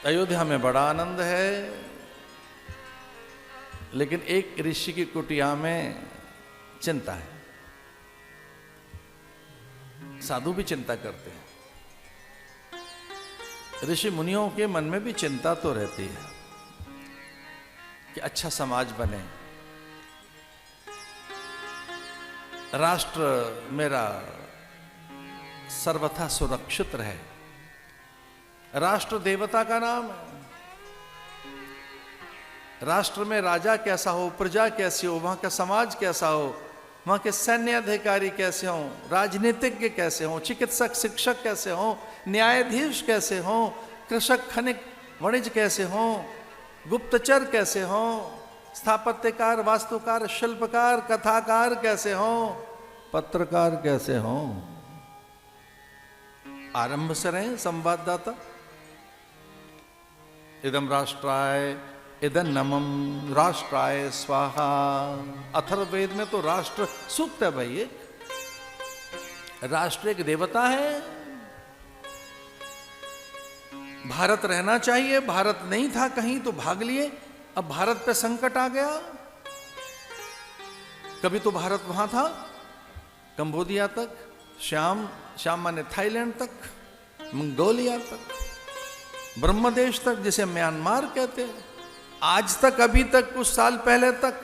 अयोध्या में बड़ा आनंद है, लेकिन एक ऋषि की कुटिया में चिंता है। साधु भी चिंता करते हैं, ऋषि मुनियों के मन में भी चिंता तो रहती है कि अच्छा समाज बने, राष्ट्र मेरा सर्वथा सुरक्षित रहे। राष्ट्र देवता का नाम है। राष्ट्र में राजा कैसा हो, प्रजा कैसी हो, वहां का समाज कैसा हो, वहां के सैन्य अधिकारी कैसे हों, राजनीतिज्ञ कैसे हों, चिकित्सक शिक्षक कैसे हों, न्यायाधीश कैसे हों, कृषक खनिक वणिज कैसे हों, गुप्तचर कैसे हों, स्थापत्यकार वास्तुकार शिल्पकार कथाकार कैसे हों, पत्रकार कैसे हों। आरंभ से रहे संवाददाता। इदम राष्ट्राय इदं नमम राष्ट्राय स्वाहा। अथर्ववेद में तो राष्ट्र सूक्त है भाई। एक राष्ट्र एक देवता है। भारत रहना चाहिए, भारत नहीं था कहीं तो भाग लिए, अब भारत पे संकट आ गया। कभी तो भारत वहां था, कंबोडिया तक, श्याम माने थाईलैंड तक, मंगोलिया तक, ब्रह्मदेश तक जिसे म्यांमार कहते हैं। आज तक, अभी तक, कुछ साल पहले तक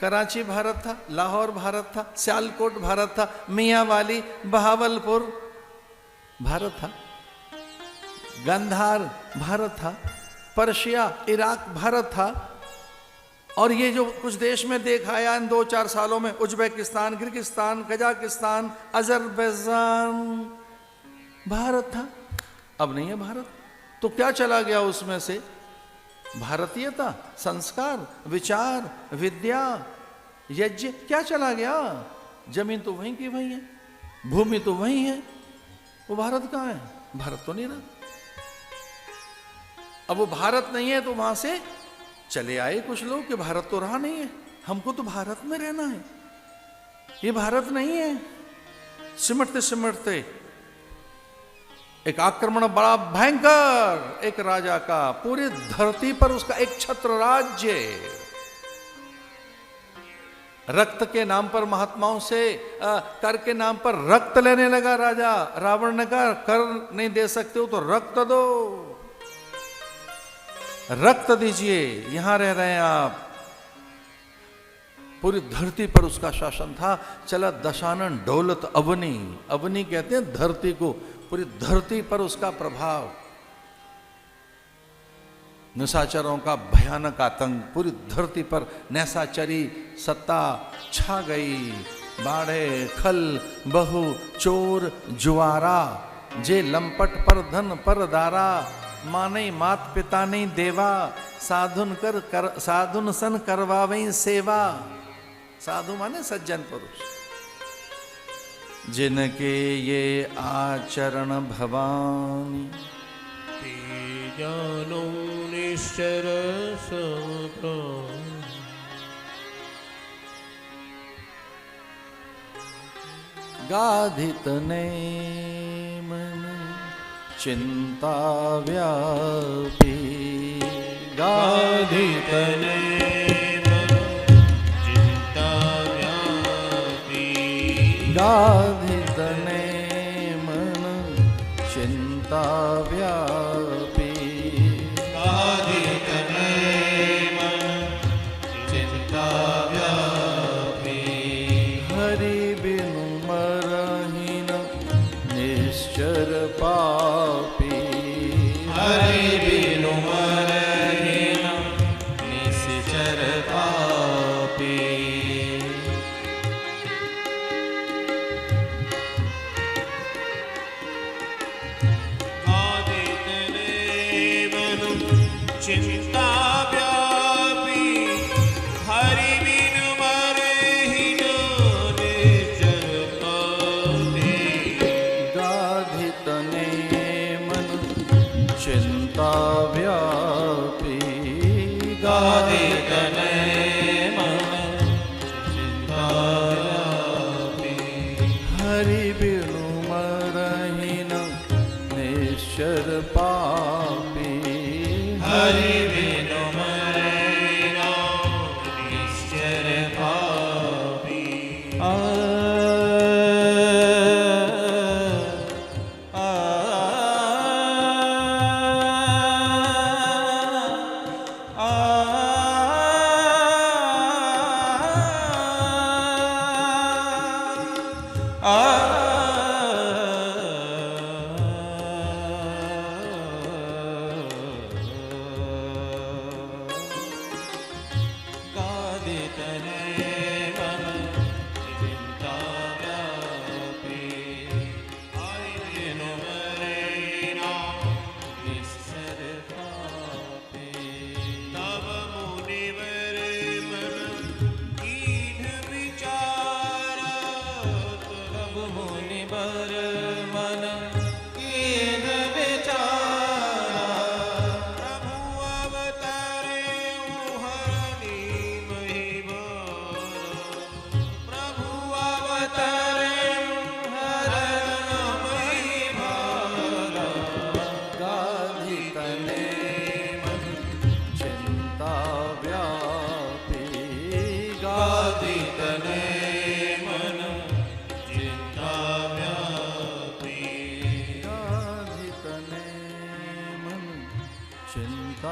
कराची भारत था, लाहौर भारत था, सियालकोट भारत था, मियांवाली बहावलपुर भारत था, गांधार भारत था, पर्शिया इराक भारत था। और ये जो कुछ देश में देखा आया इन 2-4 सालों में, Uzbekistan, Kyrgyzstan, Kazakhstan, Azerbaijan Bharat था। अब नहीं है भारत। तो क्या चला गया उसमें से? भारतीयता, संस्कार, विचार, विद्या, यज्ञ, क्या चला गया? जमीन तो वहीं की वहीं है, भूमि तो वहीं है, वो भारत कहाँ है? भारत तो नहीं रहा। अब वो भारत नहीं है तो वहां से चले आए कुछ लोग कि भारत तो रहा नहीं है, हमको तो भारत में रहना है, ये भारत नहीं है। सिमटते सिमटते एक आक्रमण बड़ा भयंकर, एक राजा का, पूरी धरती पर उसका एक छत्र राज्य, रक्त के नाम पर महात्माओं से कर के नाम पर रक्त लेने लगा राजा। रावण ने कहा कर नहीं दे सकते हो तो रक्त दो, रक्त दीजिए, यहां रह रहे हैं आप। पूरी धरती पर उसका शासन था। चला दशानन दौलत अवनी, अवनी कहते हैं धरती को, पूरी धरती पर उसका प्रभाव। निशाचरों का भयानक आतंक, पूरी धरती पर नैसाचरी सत्ता छा गई। बाढ़े खल बहु चोर जुआरा, जे लंपट पर धन पर दारा, माने मात पिता नहीं देवा, साधुन सन करवावई सेवा। साधु माने सज्जन पुरुष, जिनके ये आचरण भवानी, जानो निश्चर समप्राण। गाधित ने मन चिंता व्यापी, गाधित ने मन चिंता व्यापी, गाधित ने मन चिंता व्यापी, गाधित ने मन चिंता व्यापी। हरि बिनु मरहि न निश्चर पापी, हरि बिनु मरहि न निश्चर पापी। चिंता व्यापी, हरि बिनु मरहि न निश्चर पापी। गाधित ने मन चिंता व्यापी, गाधित ने मन चिंता व्यापी। हरि बिनु मरहि न निश्चर पापी, हरि बिनु मरे ना निश्चर पापी। चिंता